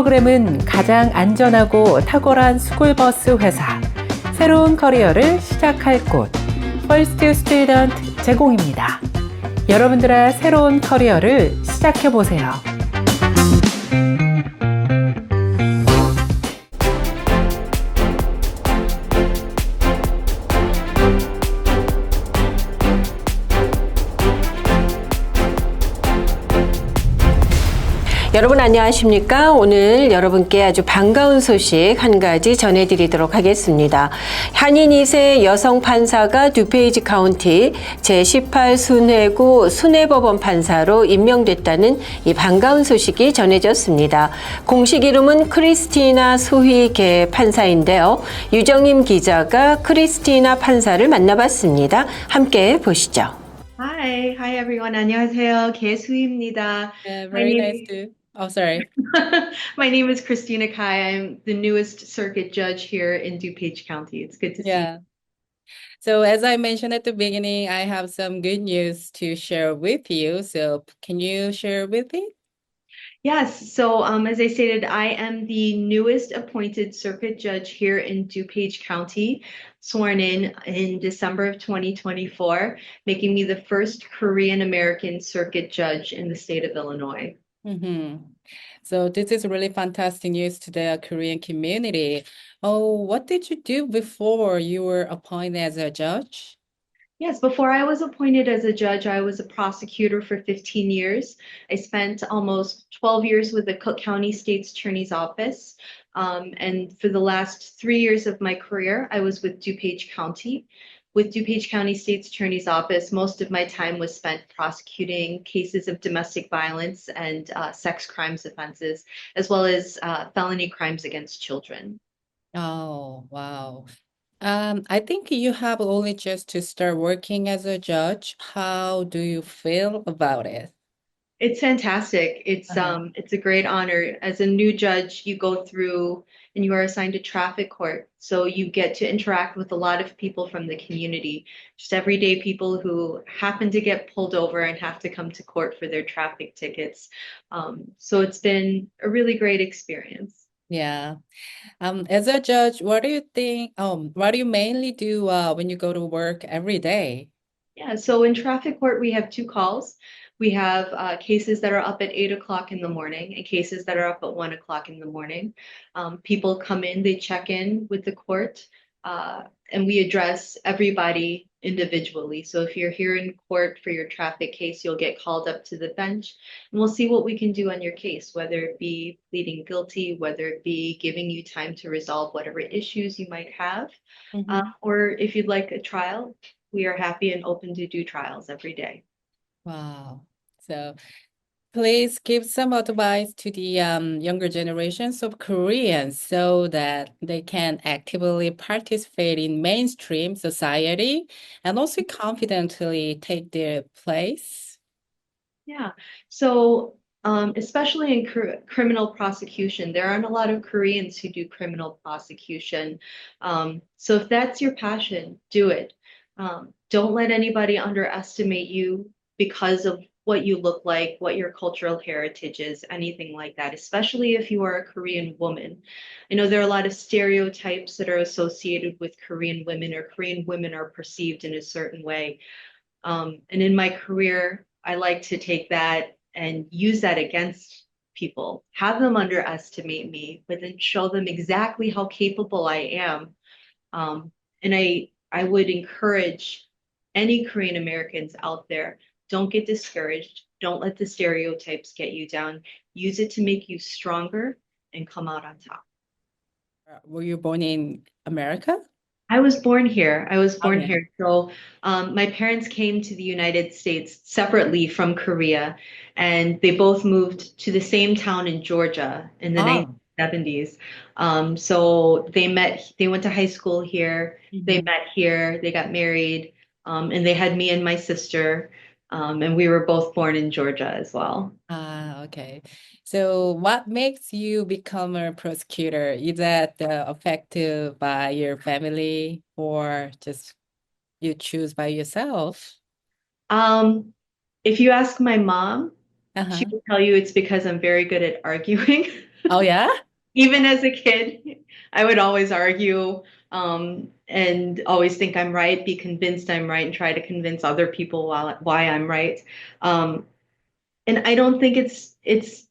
프로그램은 가장 안전하고 탁월한 스쿨버스 회사, 새로운 커리어를 시작할 곳, First Student 제공입니다. 여러분들의 새로운 커리어를 시작해보세요. 여러분 안녕하십니까? 오늘 여러분께 아주 반가운 소식 한 가지 전해드리도록 하겠습니다. 한인 2세 여성 판사가 듀페이지 카운티 제18 순회구 순회법원 판사로 임명됐다는 이 반가운 소식이 전해졌습니다. 공식 이름은 크리스티나 소희 게 판사인데요. 유정임 기자가 크리스티나 판사를 만나봤습니다. 함께 보시죠. Hi everyone. 안녕하세요. 개수입니다. Very nice to. Oh, sorry. My name is Christina Kye. I'm the newest circuit judge here in DuPage County. It's good to see you. So as I mentioned at the beginning, I have some good news to share with you. So can you share with me? Yes. So as I stated, I am the newest appointed circuit judge here in DuPage County, sworn in December of 2024, making me the first Korean American circuit judge in the state of Illinois. So this is really fantastic news to the Korean community. Oh, what did you do before you were appointed as a judge? Yes, before I was appointed as a judge, I was a prosecutor for 15 years. I spent almost 12 years with the Cook County State's Attorney's Office. And for the last 3 years of my career, I was with DuPage County. With DuPage County State's Attorney's Office, most of my time was spent prosecuting cases of domestic violence and sex crimes offenses, as well as felony crimes against children. Oh, wow. I think you have only just to start working as a judge. How do you feel about it? It's fantastic. It's a great honor. As a new judge, you go through and you are assigned to traffic court. So you get to interact with a lot of people from the community, just everyday people who happen to get pulled over and have to come to court for their traffic tickets. So it's been a really great experience. Yeah. As a judge, what do you think, what do you mainly do when you go to work every day? Yeah, so in traffic court, we have two calls. We have cases that are up at 8 o'clock in the morning and cases that are up at 1 o'clock in the morning. People come in, they check in with the court, and we address everybody individually. So if you're here in court for your traffic case, you'll get called up to the bench and we'll see what we can do on your case, whether it be pleading guilty, whether it be giving you time to resolve whatever issues you might have, or if you'd like a trial, we are happy and open to do trials every day. Wow. So please give some advice to the younger generations of Koreans so that they can actively participate in mainstream society and also confidently take their place. Yeah. So especially in criminal prosecution, there aren't a lot of Koreans who do criminal prosecution. So if that's your passion, do it. Don't let anybody underestimate you because of what you look like, what your cultural heritage is, anything like that, especially if you are a Korean woman. I know there are a lot of stereotypes that are associated with Korean women, or Korean women are perceived in a certain way. And in my career, I like to take that and use that against people, have them underestimate me, but then show them exactly how capable I am. And I would encourage any Korean Americans out there, don't get discouraged. Don't let the stereotypes get you down. Use it to make you stronger and come out on top. Were you born in America? I was born here. I was born Okay. here. So my parents came to the United States separately from Korea, and they both moved to the same town in Georgia in the 1970s. So they went to high school here. They met here. They got married, and they had me and my sister. And we were both born in Georgia as well. Okay. So what makes you become a prosecutor? Is that affected by your family or just you choose by yourself? If you ask my mom, she will tell you it's because I'm very good at arguing. Oh, yeah? Even as a kid, I would always argue and always think I'm right, be convinced I'm right, and try to convince other people why I'm right. Um, and I don't think it's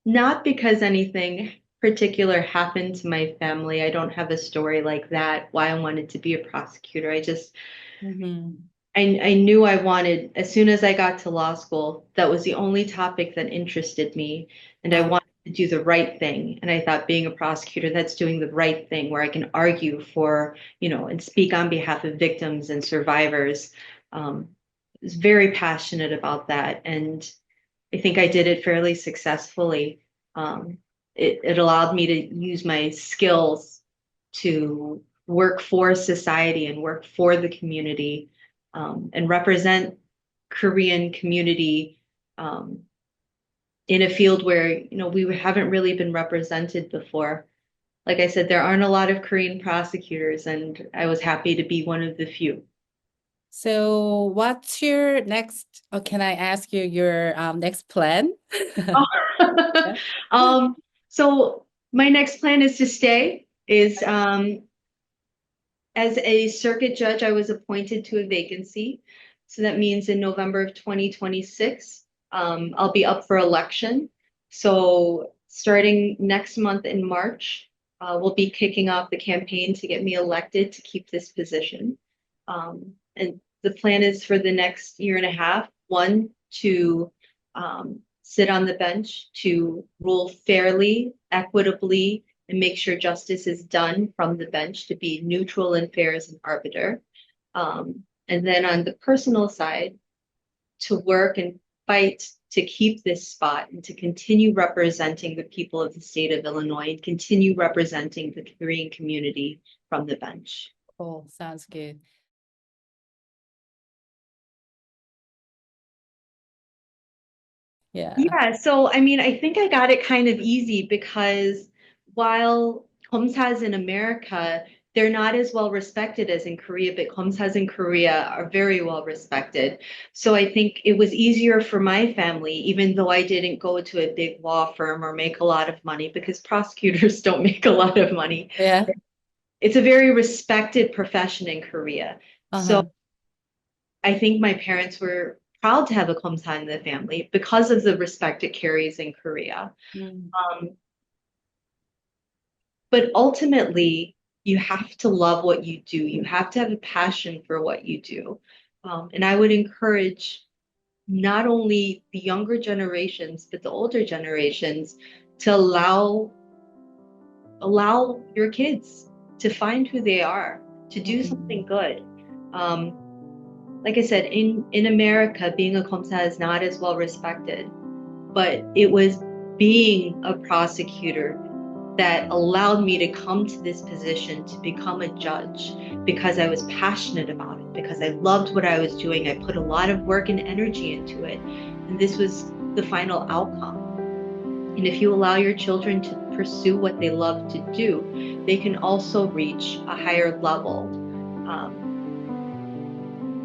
not because anything particular happened to my family. I don't have a story like that, why I wanted to be a prosecutor. Mm-hmm. I knew I wanted, as soon as I got to law school, that was the only topic that interested me. And I wanted to do the right thing. And I thought being a prosecutor, that's doing the right thing, where I can argue for, and speak on behalf of victims and survivors. I was very passionate about that. And I think I did it fairly successfully. It allowed me to use my skills to work for society and work for the community, and represent Korean community in a field where we haven't really been represented before. Like I said, there aren't a lot of Korean prosecutors, and I was happy to be one of the few. So what's your next, or can I ask you your next plan? Yeah. um, so my next plan is to stay. Is As a circuit judge, I was appointed to a vacancy. So that means in November of 2026, I'll be up for election. So starting next month in March, we'll be kicking off the campaign to get me elected to keep this position. And the plan is for the next year and a half, one, to sit on the bench, to rule fairly, equitably, and make sure justice is done from the bench, to be neutral and fair as an arbiter. And then on the personal side, to work and fight to keep this spot and to continue representing the people of the state of Illinois and continue representing the Korean community from the bench. Cool. Sounds good. Yeah. Yeah, so I mean, I think I got it kind of easy because while 검사s in America, they're not as well respected as in Korea, but 검사s in Korea are very well respected. So I think it was easier for my family, even though I didn't go to a big law firm or make a lot of money, because prosecutors don't make a lot of money. Yeah. It's a very respected profession in Korea. Uh-huh. So I think my parents were proud to have a 검사 in the family because of the respect it carries in Korea. Mm. But ultimately, you have to love what you do. You have to have a passion for what you do. And I would encourage not only the younger generations, but the older generations to allow your kids to find who they are, to do something good. Like I said, in America, being a 검사 is not as well respected, but it was being a prosecutor that allowed me to come to this position to become a judge, because I was passionate about it, because I loved what I was doing. I put a lot of work and energy into it, and this was the final outcome. And if you allow your children to pursue what they love to do, they can also reach a higher level.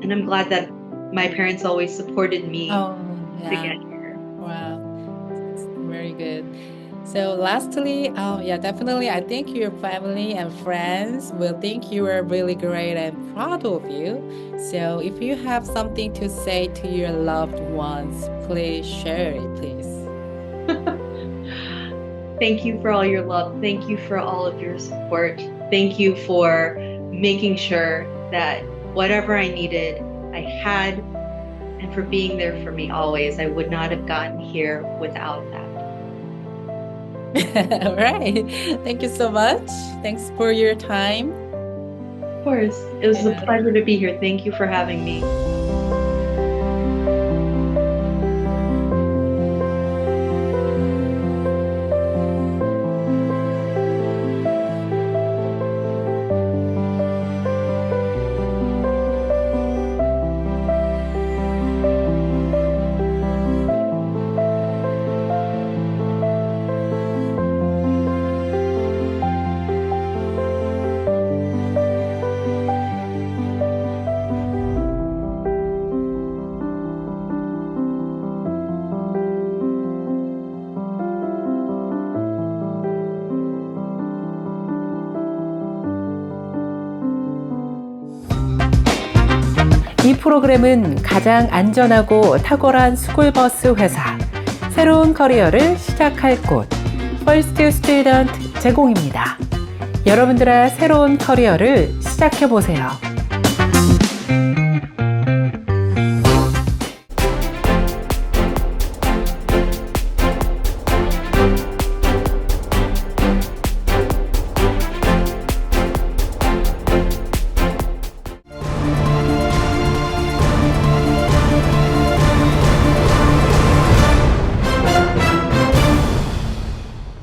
And I'm glad that my parents always supported me Oh, to yeah. get here. Wow. That's very good. So lastly, yeah, definitely, I think your family and friends will think you are really great and proud of you. So if you have something to say to your loved ones, please share it, please. Thank you for all your love. Thank you for all of your support. Thank you for making sure that whatever I needed, I had, and for being there for me always. I would not have gotten here without that. All right. Thank you so much. Thanks for your time. Of course, it was a Yeah. pleasure to be here. Thank you for having me. 이 프로그램은 가장 안전하고 탁월한 스쿨버스 회사, 새로운 커리어를 시작할 곳, First Student 제공입니다. 여러분들의 새로운 커리어를 시작해보세요.